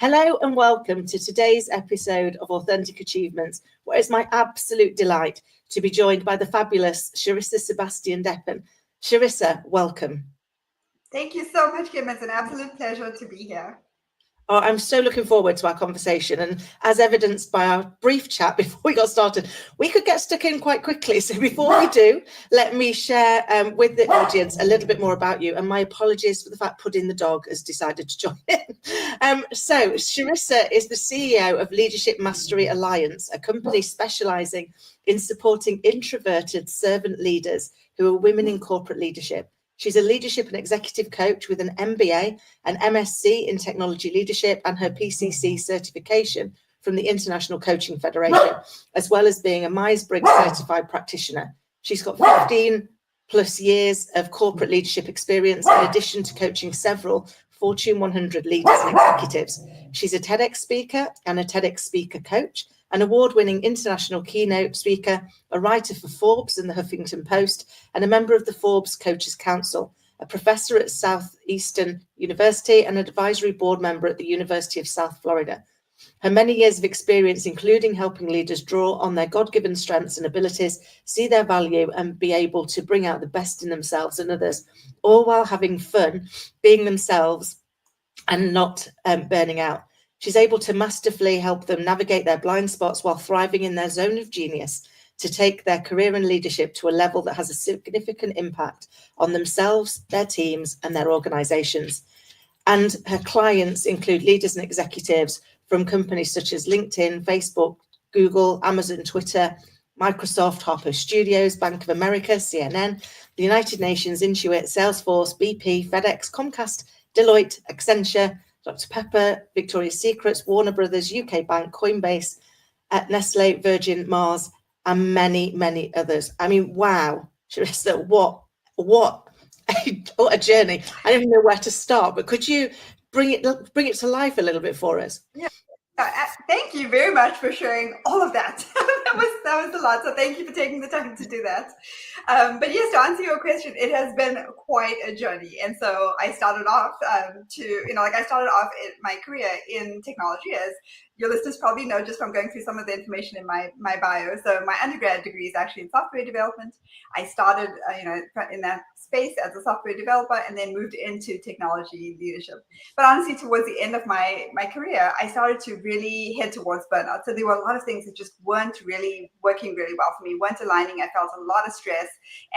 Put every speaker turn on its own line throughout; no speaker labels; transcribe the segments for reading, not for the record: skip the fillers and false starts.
Hello and welcome to today's episode of Authentic Achievements, where it's my absolute delight to be joined by the fabulous Sharissa Sebastian Deppen. Sharissa, welcome.
Thank you so much, Kim. It's an absolute pleasure to be here.
Oh, I'm so looking forward to our conversation, and as evidenced by our brief chat before we got started, we could get stuck in quite quickly. So before we do, let me share with the audience a little bit more about you, and my apologies for the fact Pudding the dog has decided to join in. So Sharissa is the CEO of Leadership Mastery Alliance, a company specialising in supporting introverted servant leaders who are women in corporate leadership. She's a leadership and executive coach with an MBA, an MSc in technology leadership, and her PCC certification from the International Coaching Federation, as well as being a Myers-Briggs certified practitioner. She's got 15 plus years of corporate leadership experience, in addition to coaching several Fortune 100 leaders and executives. She's a TEDx speaker and a TEDx speaker coach, an award-winning international keynote speaker, a writer for Forbes and the Huffington Post, and a member of the Forbes Coaches Council, a professor at Southeastern University and an advisory board member at the University of South Florida. Her many years of experience, including helping leaders draw on their God-given strengths and abilities, see their value and be able to bring out the best in themselves and others, all while having fun, being themselves and not burning out. She's able to masterfully help them navigate their blind spots while thriving in their zone of genius to take their career and leadership to a level that has a significant impact on themselves, their teams, and their organizations. And her clients include leaders and executives from companies such as LinkedIn, Facebook, Google, Amazon, Twitter, Microsoft, Harper Studios, Bank of America, CNN, the United Nations, Intuit, Salesforce, BP, FedEx, Comcast, Deloitte, Accenture, Dr. Pepper, Victoria's Secrets, Warner Brothers, UK Bank, Coinbase, Nestle, Virgin, Mars, and many, many others. I mean, wow, Sharissa, what a journey. I don't even know where to start, but could you bring it to life a little bit for us?
Yeah. Thank you very much for sharing all of that. that was a lot. So thank you for taking the time to do that. But yes, to answer your question, it has been quite a journey. And so I started off I started off my career in technology, as your listeners probably know just from going through some of the information in my bio. So my undergrad degree is actually in software development. I started, in that space as a software developer and then moved into technology leadership. But honestly, towards the end of my career, I started to really head towards burnout. So there were a lot of things that just weren't really working really well for me, weren't aligning. I felt a lot of stress,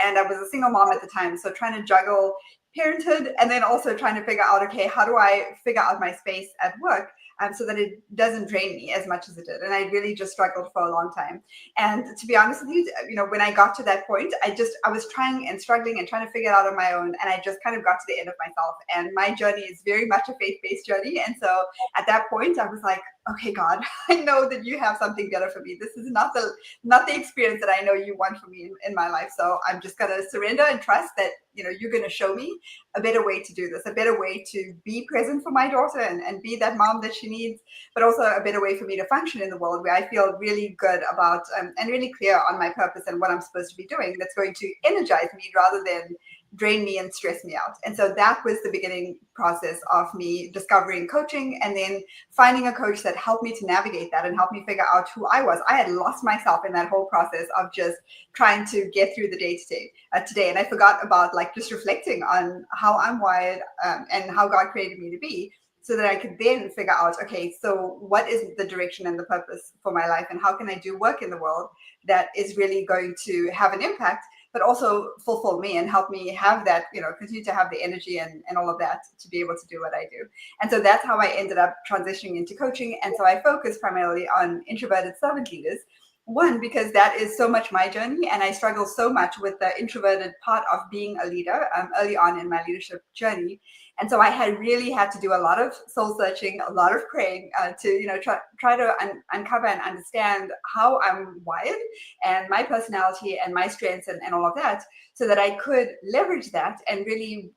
and I was a single mom at the time. So trying to juggle parenthood and then also trying to figure out, okay, how do I figure out my space at work so that it doesn't drain me as much as it did. And I really just struggled for a long time. And to be honest with you, when I got to that point, I was trying and struggling and trying to figure it out on my own. And I just kind of got to the end of myself. And my journey is very much a faith-based journey. And so at that point, I was like, okay, God, I know that you have something better for me. This is not the experience that I know you want for me in my life. So I'm just going to surrender and trust that, you're going to show me a better way to do this, a better way to be present for my daughter and be that mom that she needs, but also a better way for me to function in the world where I feel really good about and really clear on my purpose and what I'm supposed to be doing that's going to energize me rather than drain me and stress me out. And so that was the beginning process of me discovering coaching and then finding a coach that helped me to navigate that and help me figure out who I was. I had lost myself in that whole process of just trying to get through the day today. And I forgot about just reflecting on how I'm wired and how God created me to be, so that I could then figure out, okay, so what is the direction and the purpose for my life, and how can I do work in the world that is really going to have an impact, but also fulfill me and help me have that, continue to have the energy and all of that to be able to do what I do. And so that's how I ended up transitioning into coaching. And so I focus primarily on introverted servant leaders. One, because that is so much my journey, and I struggle so much with the introverted part of being a leader early on in my leadership journey. And so I had to do a lot of soul searching, a lot of praying to try to uncover and understand how I'm wired and my personality and my strengths and all of that, so that I could leverage that and really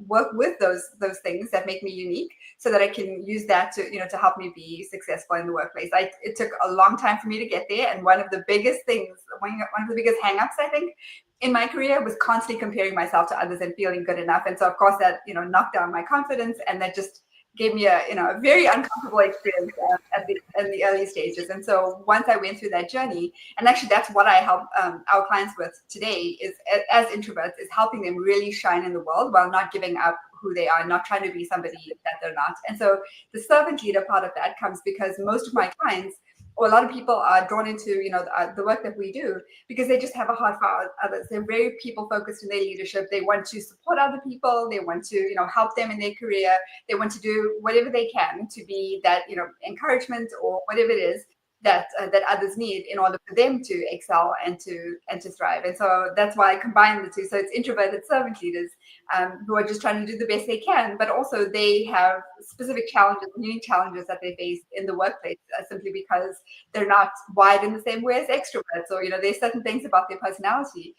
work with those things that make me unique, so that I can use that to help me be successful in the workplace. It took a long time for me to get there, and one of the biggest hang-ups, I think, in my career was constantly comparing myself to others and feeling good enough. And so of course that knocked down my confidence, and that just gave me a very uncomfortable experience in the early stages. And so once I went through that journey, and actually that's what I help our clients with today, is as introverts, is helping them really shine in the world while not giving up who they are, not trying to be somebody that they're not. And so the servant leader part of that comes because most of my clients, or a lot of people, are drawn into the work that we do because they just have a heart for others. They're very people focused in their leadership. They want to support other people. They want to help them in their career. They want to do whatever they can to be that encouragement or whatever it is that others need in order for them to excel and to thrive. And so that's why I combine the two. So it's introverted servant leaders who are just trying to do the best they can, but also they have specific challenges, unique challenges that they face in the workplace simply because they're not wired in the same way as extroverts, or there's certain things about their personality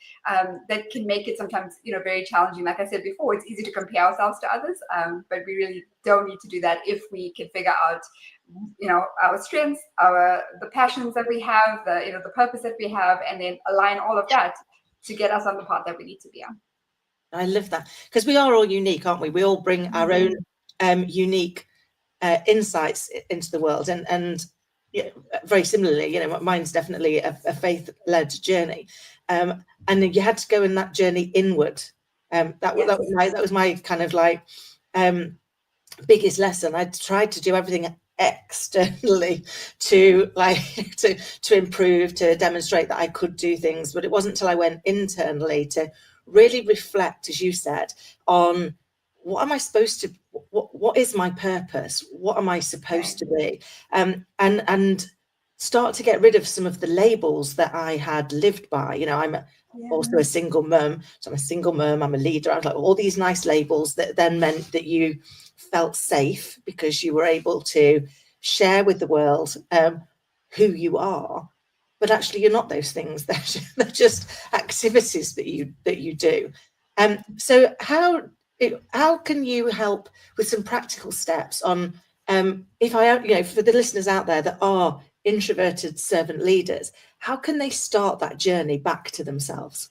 that can make it sometimes very challenging. Like I said before, it's easy to compare ourselves to others, but we really don't need to do that if we can figure out our strengths, the passions that we have, the purpose that we have, and then align all of that to get us on the path that we need to be on.
I love that, because we are all unique, aren't we? We all bring our own unique insights into the world, and very similarly, mine's definitely a faith-led journey, and you had to go in that journey inward. That was my kind of like biggest lesson. I tried to do everything externally to improve, to demonstrate that I could do things, but it wasn't until I went internally to really reflect, as you said, on what am I supposed to, what is my purpose, what am I supposed to be, and start to get rid of some of the labels that I had lived by. I'm also a single mum, so I'm a single mum, I'm a leader. I was like, all these nice labels that then meant that you felt safe because you were able to share with the world who you are, but actually you're not those things. They're just activities that you do. So how can you help with some practical steps on for the listeners out there that are introverted servant leaders, how can they start that journey back to themselves?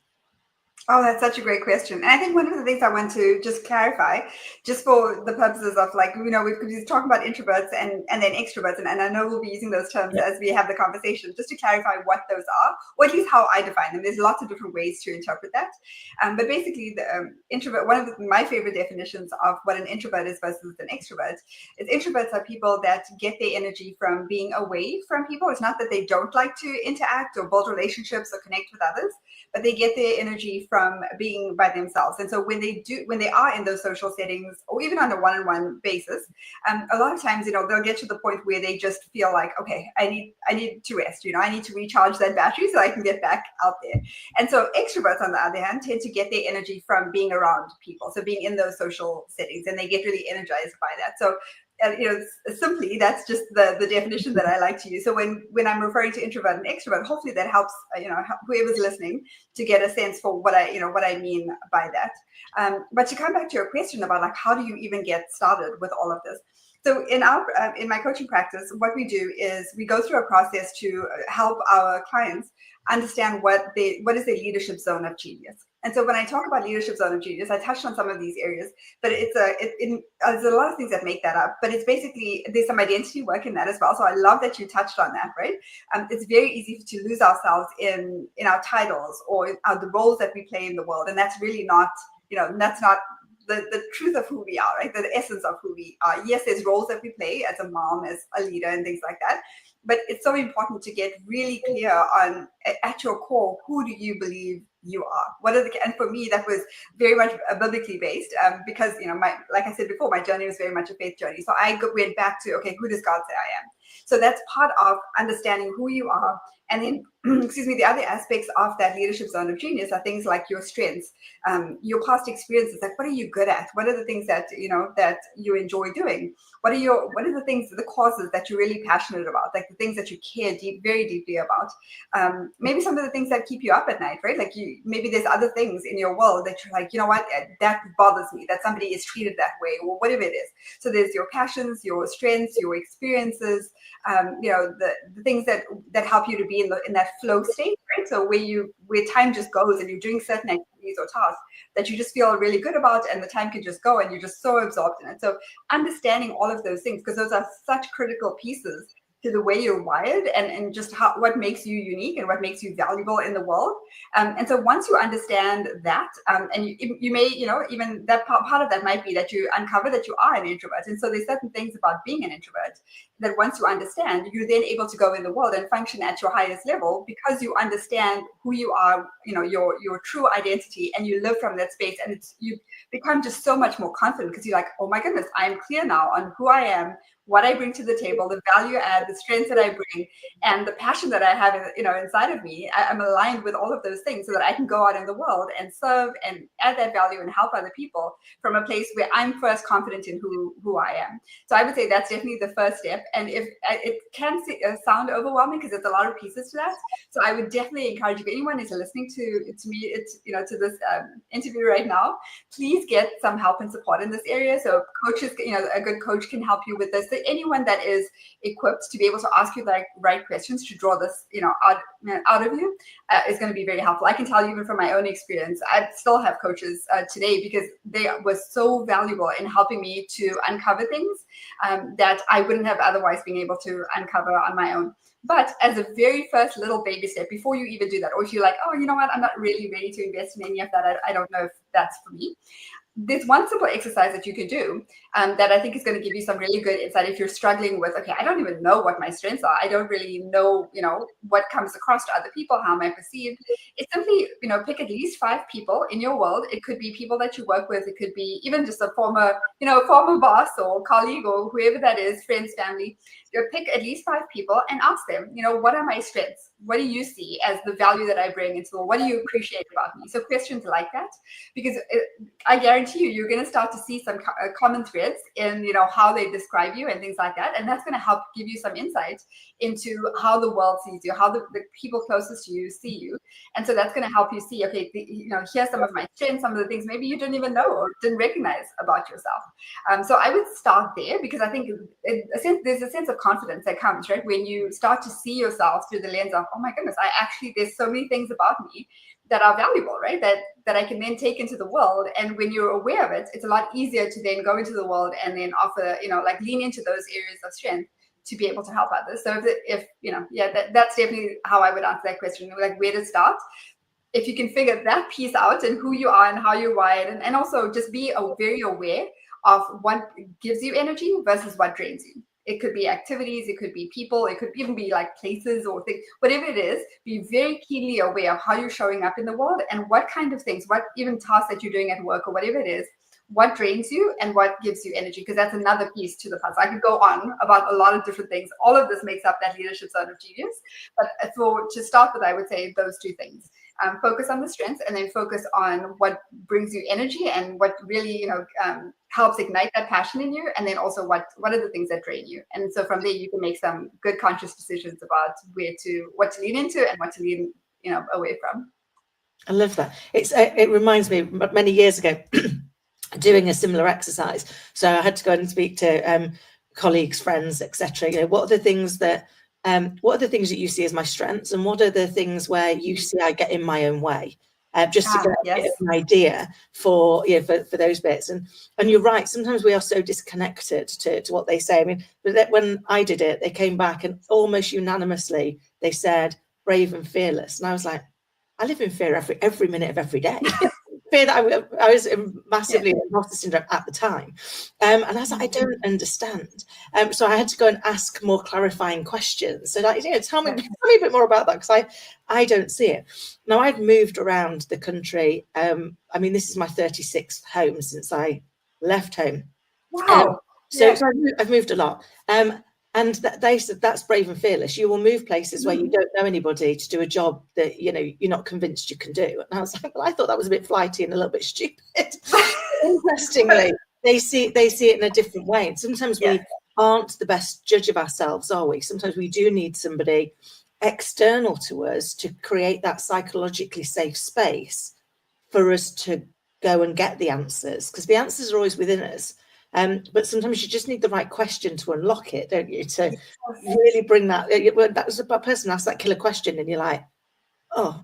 Oh, that's such a great question. And I think one of the things I want to just clarify, just for the purposes of we've been talking about introverts and then extroverts, and I know we'll be using those terms as we have the conversation, just to clarify what those are, or at least how I define them. There's lots of different ways to interpret that. But basically, the introvert, one of my favorite definitions of what an introvert is versus an extrovert is introverts are people that get their energy from being away from people. It's not that they don't like to interact or build relationships or connect with others, but they get their energy from being by themselves. And so when they are in those social settings, or even on a one-on-one basis, a lot of times, they'll get to the point where they just feel like, okay, I need to rest, I need to recharge that battery so I can get back out there. And so extroverts, on the other hand, tend to get their energy from being around people, so being in those social settings, and they get really energized by that. So simply, that's just the definition that I like to use. So when I'm referring to introvert and extrovert, hopefully that helps whoever's listening to get a sense for what I mean by that. But to come back to your question about how do you even get started with all of this? So in my coaching practice, what we do is we go through a process to help our clients understand what is their leadership zone of genius. And so when I talk about leadership zone of genius, I touched on some of these areas, but there's a lot of things that make that up. But it's basically, there's some identity work in that as well. So I love that you touched on that, right? It's very easy to lose ourselves in our titles or the roles that we play in the world, and that's really not, that's not the truth of who we are, right? The essence of who we are. Yes, there's roles that we play as a mom, as a leader, and things like that. But it's so important to get really clear on, at your core, who do you believe you are? And for me, that was very much biblically based, because like I said before, my journey was very much a faith journey. So I went back to, okay, who does God say I am? So that's part of understanding who you are. And then, the other aspects of that leadership zone of genius are things like your strengths, your past experiences. Like, what are you good at? What are the things that you enjoy doing? What are the things, the causes that you're really passionate about? Like the things that you care very deeply about. Maybe some of the things that keep you up at night, right? Like maybe there's other things in your world that you're like, what, that bothers me, that somebody is treated that way, or whatever it is. So there's your passions, your strengths, your experiences, the things that help you to be in that flow state, right? So where time just goes and you're doing certain activities or tasks that you just feel really good about, and the time can just go and you're just so absorbed in it. So understanding all of those things, because those are such critical pieces to the way you're wired, and just what makes you unique and what makes you valuable in the world. And so once you understand that, and you may, even that part of that might be that you uncover that you are an introvert. And so there's certain things about being an introvert that once you understand, you're then able to go in the world and function at your highest level, because you understand who you are, your true identity, and you live from that space. And you become just so much more confident, because you're like, oh my goodness, I'm clear now on who I am, what I bring to the table, the value add, the strengths that I bring, and the passion that I have, inside of me. I'm aligned with all of those things so that I can go out in the world and serve and add that value and help other people from a place where I'm first confident in who I am. So I would say that's definitely the first step. And if it can sound overwhelming, because there's a lot of pieces to that. So I would definitely encourage, if anyone is listening to me, to this interview right now, please get some help and support in this area. So coaches, a good coach can help you with this. So anyone that is equipped to be able to ask you the right questions to draw this, out of you, is going to be very helpful. I can tell you, even from my own experience, I still have coaches today, because they were so valuable in helping me to uncover things that I wouldn't have otherwise been able to uncover on my own. But as a very first little baby step, before you even do that, or if you're like, oh, you know what, I'm not really ready to invest in any of that, I don't know if that's for me, there's one simple exercise that you can do that I think is going to give you some really good insight if you're struggling with, okay, I don't even know what my strengths are. I don't really know, what comes across to other people, how am I perceived? It's simply, pick at least 5 people in your world. It could be people that you work with. It could be even just a former boss or colleague or whoever that is, friends, family. Pick at least 5 people and ask them, what are my strengths? What do you see as the value that I bring into the world? What do you appreciate about me? So questions like that, because I guarantee you're going to start to see some common threads in, how they describe you and things like that. And that's going to help give you some insight into how the world sees you, how the people closest to you see you. And so that's going to help you see, okay, here's some of my strengths, some of the things maybe you didn't even know or didn't recognize about yourself. So I would start there, because I think there's a sense of confidence that comes, right, when you start to see yourself through the lens of, oh my goodness, there's so many things about me that are valuable, right, that I can then take into the world. And when you're aware of it, it's a lot easier to then go into the world and then offer, lean into those areas of strength to be able to help others. So that's definitely how I would answer that question, like where to start. If you can figure that piece out and who you are and how you're wired, and also just be very aware of what gives you energy versus what drains you. It could be activities, it could be people, it could even be like places or things, whatever it is. Be very keenly aware of how you're showing up in the world and what kind of things, what even tasks that you're doing at work or whatever it is, what drains you and what gives you energy, because that's another piece to the puzzle. I could go on about a lot of different things. All of this makes up that leadership zone of genius. But to start with, I would say those 2 things. Focus on the strengths, and then focus on what brings you energy and what really, helps ignite that passion in you. And then also what are the things that drain you. And so from there, you can make some good conscious decisions about what to lean into and what to lean, away from.
I love that. It reminds me many years ago doing a similar exercise. So I had to go and speak to colleagues, friends, etc. What are the things that you see as my strengths, and what are the things where you see I get in my own way? Just to get an idea for those bits. And you're right, sometimes we are so disconnected to what they say. I mean, but when I did it, they came back and almost unanimously they said brave and fearless. And I was like, I live in fear every minute of every day. Fear that I was massively imposter syndrome at the time. And I was like, I don't understand. So I had to go and ask more clarifying questions. So tell me a bit more about that, because I don't see it. Now, I've moved around the country. This is my 36th home since I left home.
Wow.
So I've moved a lot. And they said that's brave and fearless. You will move places where you don't know anybody to do a job that you're not convinced you can do. And I was like, well, I thought that was a bit flighty and a little bit stupid. Interestingly, they see it in a different way. And sometimes we aren't the best judge of ourselves, are we? Sometimes we do need somebody external to us to create that psychologically safe space for us to go and get the answers, because the answers are always within us. But sometimes you just need the right question to unlock it, don't you? To really bring that. That was a person asked that killer question, and you're like, oh,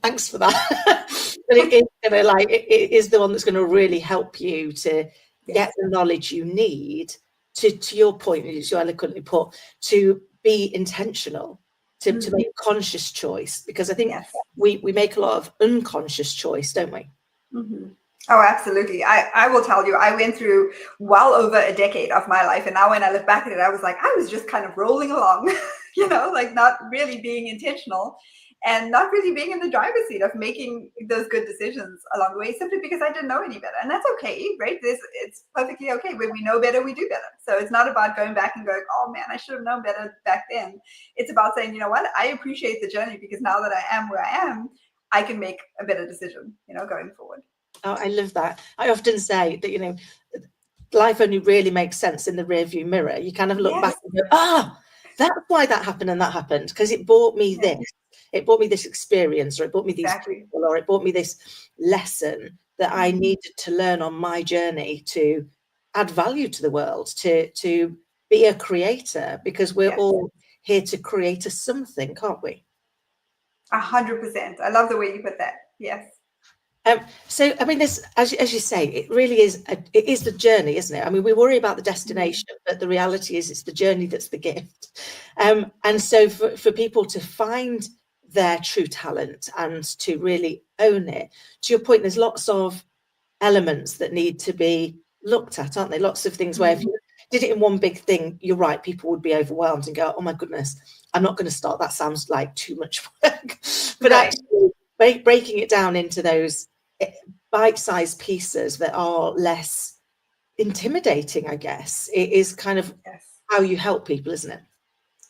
thanks for that. But it is gonna, like, it is the one that's going to really help you to get the knowledge you need to your point, as you eloquently put, to be intentional, to make a conscious choice, because I think we make a lot of unconscious choice, don't we?
Oh, absolutely. I will tell you, I went through well over a decade of my life. And now when I look back at it, I was like, I was just kind of rolling along, like not really being intentional and not really being in the driver's seat of making those good decisions along the way, simply because I didn't know any better. And that's okay, right? It's perfectly okay. When we know better, we do better. So it's not about going back and going, oh man, I should have known better back then. It's about saying, you know what, I appreciate the journey, because now that I am where I am, I can make a better decision, going forward.
Oh, I love that. I often say that, life only really makes sense in the rearview mirror. You kind of look back and go, that's why that happened and that happened, because it brought me this. It brought me this experience, or it brought me these people, or it brought me this lesson that I needed to learn on my journey to add value to the world, to be a creator, because we're all here to create a something, can't we?
100%. I love the way you put that. Yes.
So, I mean, this, as you say, it really is, it is the journey, isn't it? I mean, we worry about the destination, but the reality is it's the journey that's the gift. And so for people to find their true talent and to really own it, to your point, there's lots of elements that need to be looked at, aren't there? Lots of things where if you did it in one big thing, you're right, people would be overwhelmed and go, oh my goodness, I'm not going to start. That sounds like too much work. But actually breaking it down into those bite-sized pieces that are less intimidating, I guess, it is kind of how you help people, isn't it?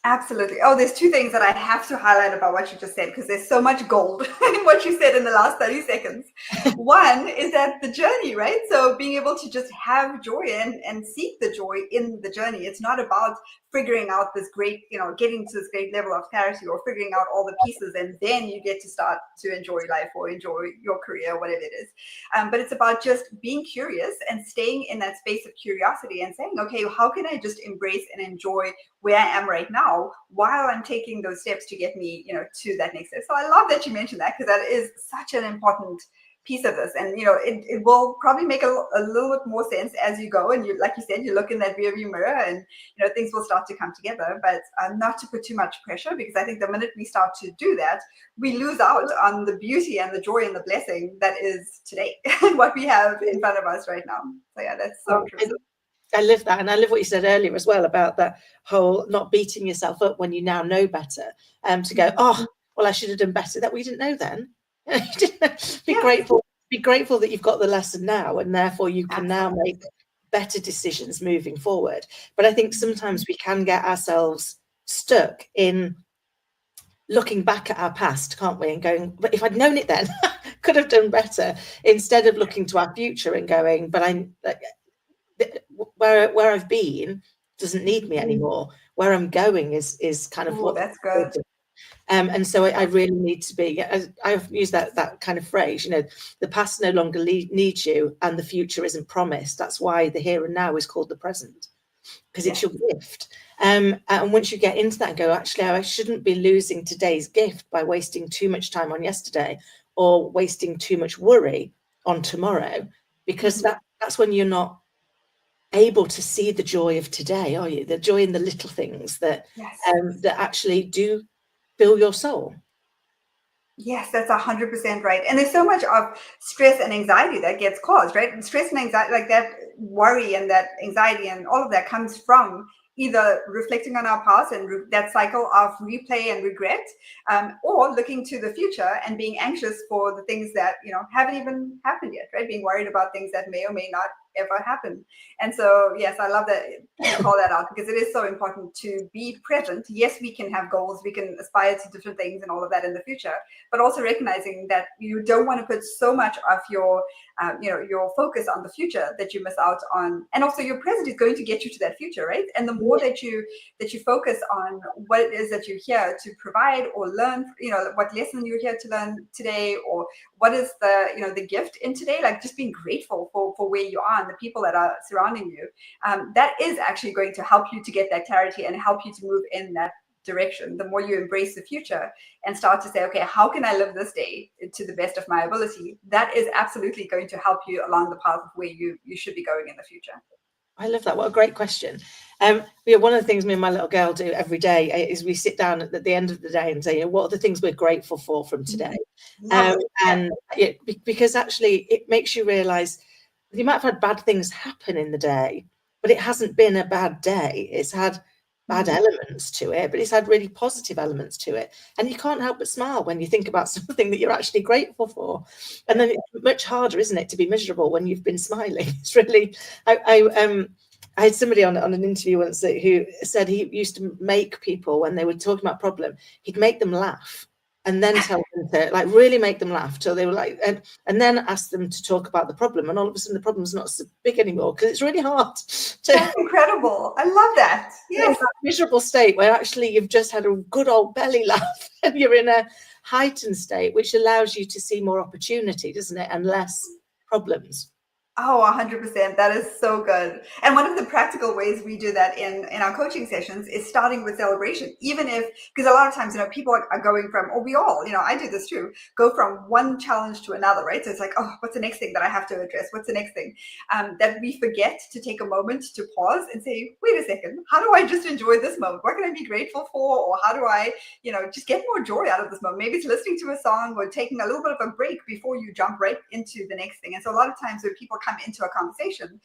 Absolutely. Oh, there's two things that I have to highlight about what you just said, because there's so much gold in what you said in the last 30 seconds. One is that the journey, right? So being able to just have joy and seek the joy in the journey. It's not about figuring out this great, getting to this great level of clarity or figuring out all the pieces, and then you get to start to enjoy life or enjoy your career, whatever it is. But it's about just being curious and staying in that space of curiosity and saying, okay, how can I just embrace and enjoy where I am right now while I'm taking those steps to get me, to that next step. So I love that you mentioned that, because that is such an important piece of this. And, it will probably make a little bit more sense as you go. And you, like you said, you look in that rearview mirror and, things will start to come together, but not to put too much pressure, because I think the minute we start to do that, we lose out on the beauty and the joy and the blessing that is today and what we have in front of us right now. So yeah, that's so true.
I love that. And I love what you said earlier as well about that whole not beating yourself up when you now know better, to go, oh, well, I should have done better. That we didn't know then. Be grateful that you've got the lesson now, and therefore you can now make better decisions moving forward. But I think sometimes we can get ourselves stuck in looking back at our past, can't we? And going, but if I'd known it then, could have done better, instead of looking to our future and going, but where I've been doesn't need me anymore. Where I'm going is kind of what
that's good.
And so I really need to be, I've used that kind of phrase, the past no longer needs you and the future isn't promised. That's why the here and now is called the present, because it's your gift. And once you get into that and go, actually, I shouldn't be losing today's gift by wasting too much time on yesterday or wasting too much worry on tomorrow, because that's when you're not able to see the joy of today, are you? The joy in the little things that that actually do fill your soul.
Yes, that's 100% right. And there's so much of stress and anxiety that gets caused, right? And stress and anxiety, like that worry and that anxiety and all of that comes from either reflecting on our past and that cycle of replay and regret, or looking to the future and being anxious for the things that, haven't even happened yet, right? Being worried about things that may or may not ever happen. And so, yes, I love that you call that out, because it is so important to be present. Yes, we can have goals, we can aspire to different things and all of that in the future, but also recognizing that you don't want to put so much of your focus on the future that you miss out on. And also your present is going to get you to that future, right? And the more that you focus on what it is that you're here to provide or learn, what lesson you're here to learn today, or what is the gift in today, like just being grateful for where you are the people that are surrounding you, that is actually going to help you to get that clarity and help you to move in that direction. The more you embrace the future and start to say, okay, how can I live this day to the best of my ability? That is absolutely going to help you along the path of where you should be going in the future.
I love that. What a great question. One of the things me and my little girl do every day is we sit down at the end of the day and say, what are the things we're grateful for from today? Because actually it makes you realize you might have had bad things happen in the day, but it hasn't been a bad day. It's had bad elements to it, but it's had really positive elements to it. And you can't help but smile when you think about something that you're actually grateful for. And then it's much harder, isn't it, to be miserable when you've been smiling. It's really, I had somebody on an interview once who said he used to make people, when they were talking about a problem, he'd make them laugh and then tell them to like really make them laugh till they were like, and then ask them to talk about the problem. And all of a sudden the problem's not so big anymore, because it's really hard to.
That's incredible. I love that. Yes.
That miserable state where actually you've just had a good old belly laugh and you're in a heightened state, which allows you to see more opportunity, doesn't it? And less problems.
Oh, 100%. That is so good. And one of the practical ways we do that in our coaching sessions is starting with celebration, even if, because a lot of times, people are going from, or we all, I do this too, go from one challenge to another, right? So it's like, oh, what's the next thing that I have to address? What's the next thing? That we forget to take a moment to pause and say, wait a second, how do I just enjoy this moment? What can I be grateful for? Or how do I, just get more joy out of this moment? Maybe it's listening to a song or taking a little bit of a break before you jump right into the next thing. And so a lot of times when people come into a conversation,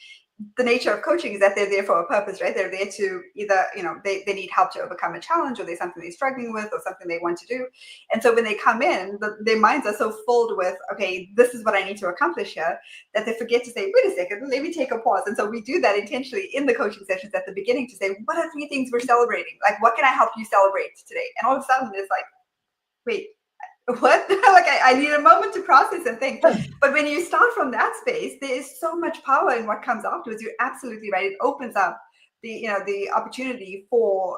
the nature of coaching is that they're there for a purpose, right? They're there to either, they need help to overcome a challenge, or there's something they're struggling with, or something they want to do. And so when they come in, their minds are so filled with, okay, this is what I need to accomplish here, that they forget to say, wait a second, let me take a pause. And so we do that intentionally in the coaching sessions at the beginning to say, what are 3 things we're celebrating? Like, what can I help you celebrate today? And all of a sudden it's like, wait, what? Like I need a moment to process and think. But when you start from that space, there is so much power in what comes afterwards. You're absolutely right. It opens up the opportunity for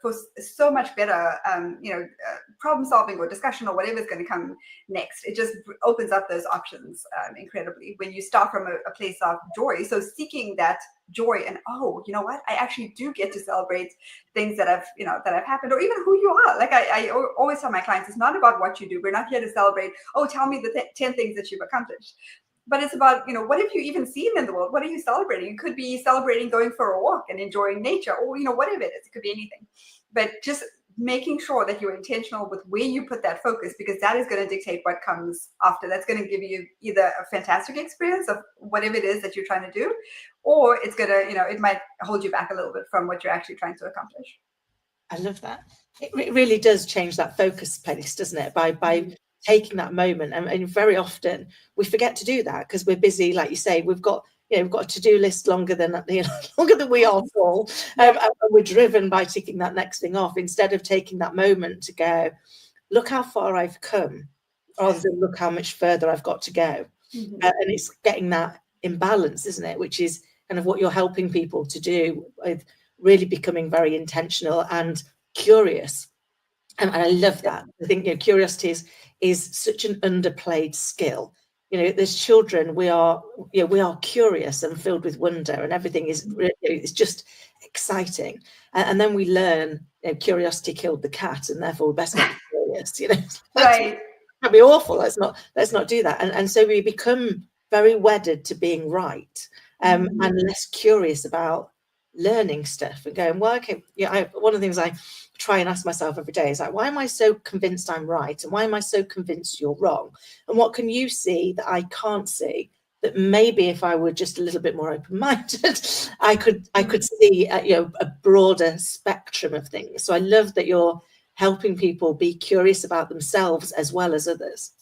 for so much better problem solving or discussion or whatever is going to come next. It just opens up those options incredibly when you start from a place of joy. So seeking that joy and, oh, you know what, I actually do get to celebrate things that have happened, or even who you are. Like I always tell my clients, it's not about what you do. We're not here to celebrate, oh, tell me the 10 things that you've accomplished. But it's about, what have you even seen in the world? What are you celebrating? You could be celebrating going for a walk and enjoying nature, or, whatever it is. It could be anything. But just making sure that you're intentional with where you put that focus, because that is going to dictate what comes after. That's going to give you either a fantastic experience of whatever it is that you're trying to do, or it's going to, it might hold you back a little bit from what you're actually trying to accomplish.
I love that. It really does change that focus place, doesn't it? By taking that moment, and very often we forget to do that because we're busy, like you say. We've got a to-do list longer than we are full, and we're driven by ticking that next thing off instead of taking that moment to go, look how far I've come, rather than look how much further I've got to go. And it's getting that imbalance, isn't it? Which is kind of what you're helping people to do, with really becoming very intentional and curious. And I love that. I think curiosity is such an underplayed skill. As children, we are curious and filled with wonder, and everything is it's just exciting. And then we learn curiosity killed the cat, and therefore we're best not curious.
Right.
That'd be awful. Let's not do that. And so we become very wedded to being right, and less curious about learning stuff and going, well, okay, one of the things I try and ask myself every day is like, why am I so convinced I'm right, and why am I so convinced you're wrong, and what can you see that I can't see, that maybe if I were just a little bit more open-minded, I could see a broader spectrum of things. So I love that you're helping people be curious about themselves as well as others.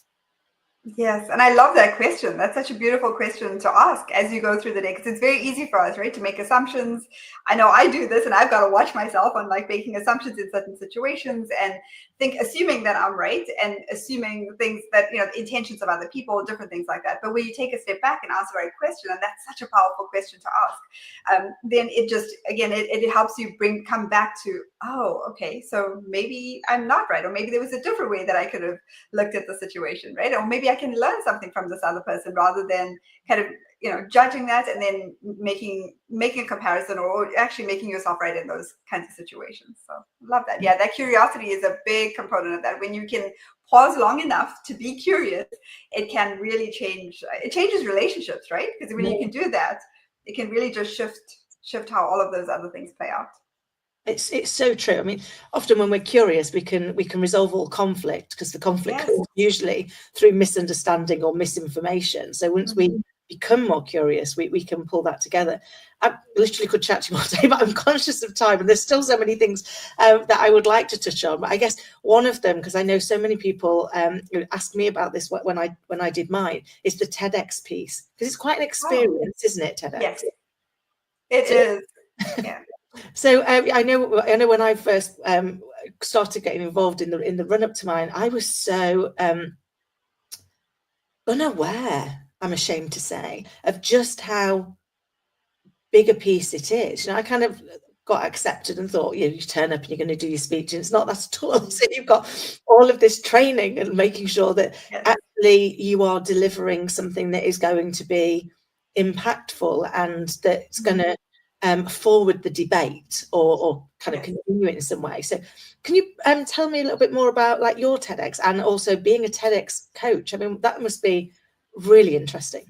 Yes, and I love that question. That's such a beautiful question to ask as you go through the day, because it's very easy for us, right, to make assumptions. I know I do this, and I've got to watch myself on making assumptions in certain situations and assuming that I'm right, and assuming things that, intentions of other people, different things like that. But when you take a step back and ask the right question, and that's such a powerful question to ask, then it just, again, it helps you come back to, oh, okay, so maybe I'm not right, or maybe there was a different way that I could have looked at the situation, right? Or maybe I I can learn something from this other person, rather than kind of, judging that and then making a comparison, or actually making yourself right in those kinds of situations. So love that. Yeah, that curiosity is a big component of that. When you can pause long enough to be curious, it can really changes relationships, right? Because when you can do that, it can really just shift how all of those other things play out.
It's so true. I mean, often when we're curious, we can resolve all conflict, because the conflict comes usually through misunderstanding or misinformation. So once we become more curious, we can pull that together. I literally could chat to you all day, but I'm conscious of time, and there's still so many things that I would like to touch on. But I guess one of them, because I know so many people asked me about this when I did mine, is the TEDx piece, because it's quite an experience, isn't it, TEDx?
Yes, it is. Yeah.
So I know when I first started getting involved in the run up to mine, I was so unaware, I'm ashamed to say, of just how big a piece it is. I kind of got accepted and thought, you turn up and you're going to do your speech, and it's not that at all. So you've got all of this training and making sure that actually you are delivering something that is going to be impactful and that's going to forward the debate or kind of continue it in some way. So can you tell me a little bit more about like your TEDx, and also being a TEDx coach? I mean, that must be really interesting.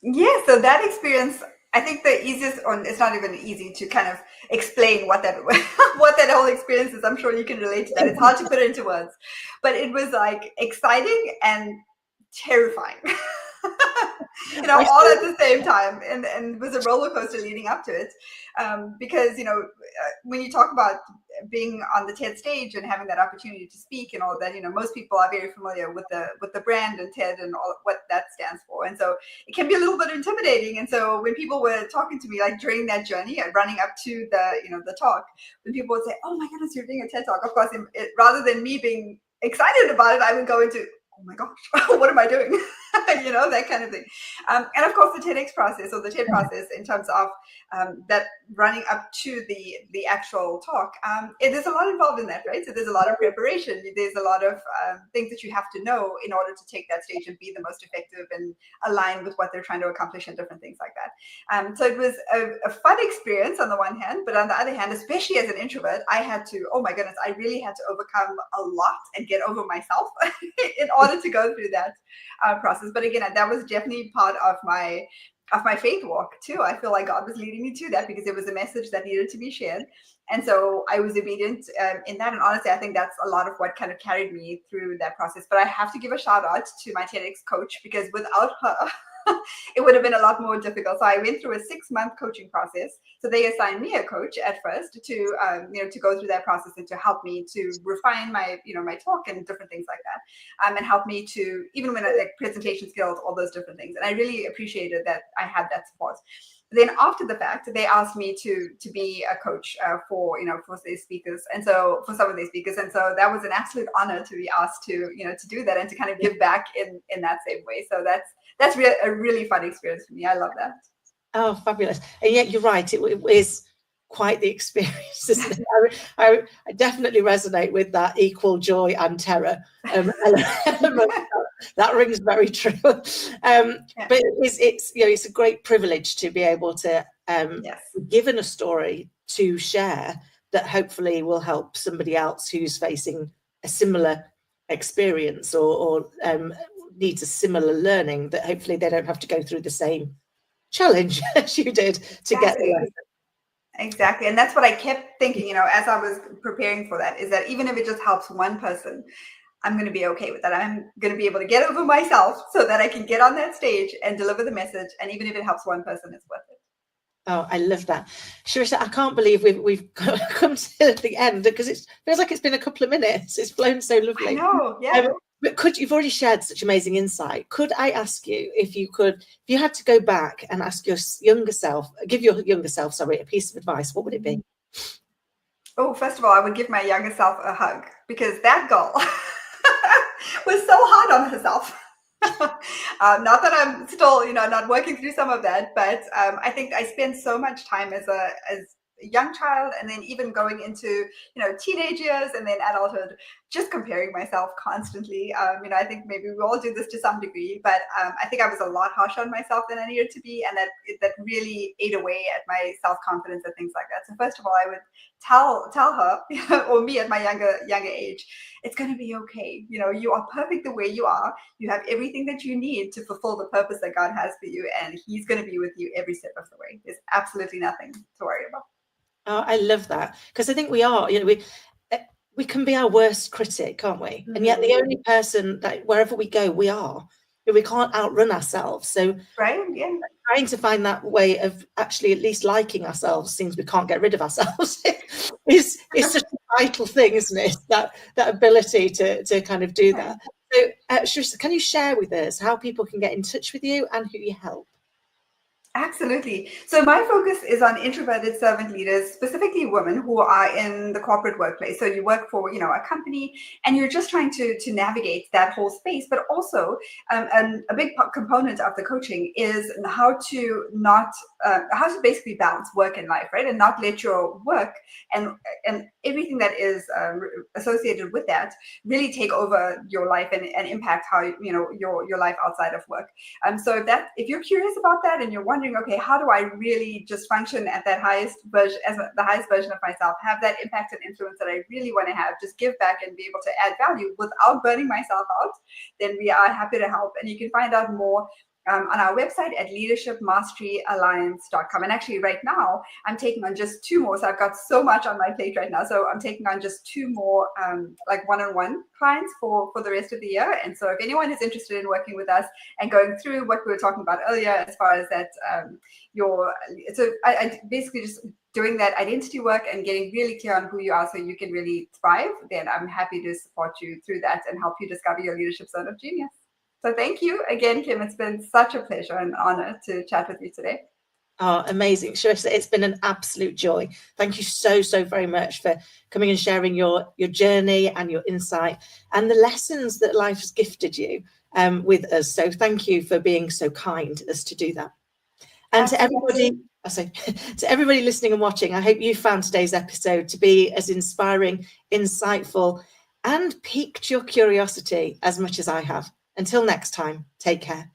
Yeah, so that experience, I think the easiest, or it's not even easy to kind of explain what that what that whole experience is. I'm sure you can relate to that. It's hard to put it into words, but it was like exciting and terrifying. All at the same time, and it was a roller coaster leading up to it, because when you talk about being on the TED stage and having that opportunity to speak and all of that, most people are very familiar with the brand and TED and all what that stands for, and so it can be a little bit intimidating. And so when people were talking to me, like during that journey and running up to the talk, when people would say, "Oh my goodness, you're doing a TED talk," of course, rather than me being excited about it, I would go into, "Oh my gosh, what am I doing?" That kind of thing. And of course, the TEDx process, or the TED process, in terms of that running up to the actual talk, there's a lot involved in that, right? So there's a lot of preparation. There's a lot of things that you have to know in order to take that stage and be the most effective and align with what they're trying to accomplish, and different things like that. So it was a fun experience on the one hand, but on the other hand, especially as an introvert, I had to, oh my goodness, I really had to overcome a lot and get over myself in order to go through that process. But again, that was definitely part of my faith walk too. I feel like God was leading me to that, because it was a message that needed to be shared, and so I was obedient in that. And honestly, I think that's a lot of what kind of carried me through that process. But I have to give a shout out to my TEDx coach, because without her it would have been a lot more difficult. So I went through a 6-month coaching process. So they assigned me a coach at first to go through that process and to help me to refine my my talk and different things like that, and help me to, even when like presentation skills, all those different things. And I really appreciated that I had that support. Then after the fact, they asked me to be a coach for these speakers, and so for some of these speakers, and so that was an absolute honor to be asked to to do that and to kind of give back in that same way. So that's a really fun experience for me. I love that.
Oh, fabulous! And yet you're right; it is quite the experience, isn't it? I definitely resonate with that equal joy and terror. That rings very true. But it's a great privilege to be able to be given a story to share that hopefully will help somebody else who's facing a similar experience or needs a similar learning, that hopefully they don't have to go through the same challenge as you did to get the lesson.
Exactly. And that's what I kept thinking, as I was preparing for that, is that even if it just helps one person, I'm going to be okay with that. I'm going to be able to get over myself so that I can get on that stage and deliver the message. And even if it helps one person, it's worth it.
Oh, I love that. Sharissa, I can't believe we've come to the end, because it feels like it's been a couple of minutes. It's flown so lovely.
I know, yeah.
But you've already shared such amazing insight. Could I ask you if you had to go back and ask your younger self, a piece of advice, what would it be?
Oh, first of all, I would give my younger self a hug, because that girl was so hard on herself. Not that I'm still, not working through some of that, but I think I spend so much time as young child, and then even going into, teenage years and then adulthood, just comparing myself constantly. I think maybe we all do this to some degree, but I think I was a lot harsher on myself than I needed to be, and that really ate away at my self-confidence and things like that. So first of all, I would tell her or me at my younger age, it's going to be okay. You are perfect the way you are. You have everything that you need to fulfill the purpose that God has for you, and He's going to be with you every step of the way. There's absolutely nothing to worry about.
Oh, I love that, because I think we are, we can be our worst critic, can't we? And yet the only person that wherever we go, we are. We can't outrun ourselves. So
right, yeah,
trying to find that way of actually at least liking ourselves, seems we can't get rid of ourselves, is such a vital thing, isn't it? That ability to kind of do that. So Sharissa, can you share with us how people can get in touch with you and who you help?
Absolutely. So my focus is on introverted servant leaders, specifically women who are in the corporate workplace. So you work for, a company, and you're just trying to navigate that whole space. But also, and a big component of the coaching is how to basically balance work and life, right? And not let your work and everything that is associated with that really take over your life and impact how your life outside of work. So if you're curious about that and you're wondering, okay, how do I really just function at that highest version, as the highest version of myself, have that impact and influence that I really want to have, just give back and be able to add value without burning myself out, then we are happy to help. And you can find out more on our website at leadershipmasteryalliance.com. And actually right now I'm taking on just 2 more. So I've got so much on my plate right now. So I'm taking on just 2 more like one-on-one clients for the rest of the year. And so if anyone is interested in working with us and going through what we were talking about earlier, as far as that, I basically just doing that identity work and getting really clear on who you are so you can really thrive, then I'm happy to support you through that and help you discover your leadership zone of genius. So thank you again, Kim. It's been such a pleasure and honor to chat with you today.
Oh, amazing. Sharissa, it's been an absolute joy. Thank you so very much for coming and sharing your journey and your insight and the lessons that life has gifted you with us. So thank you for being so kind as to do that. And Absolutely. To everybody listening and watching, I hope you found today's episode to be as inspiring, insightful, and piqued your curiosity as much as I have. Until next time, take care.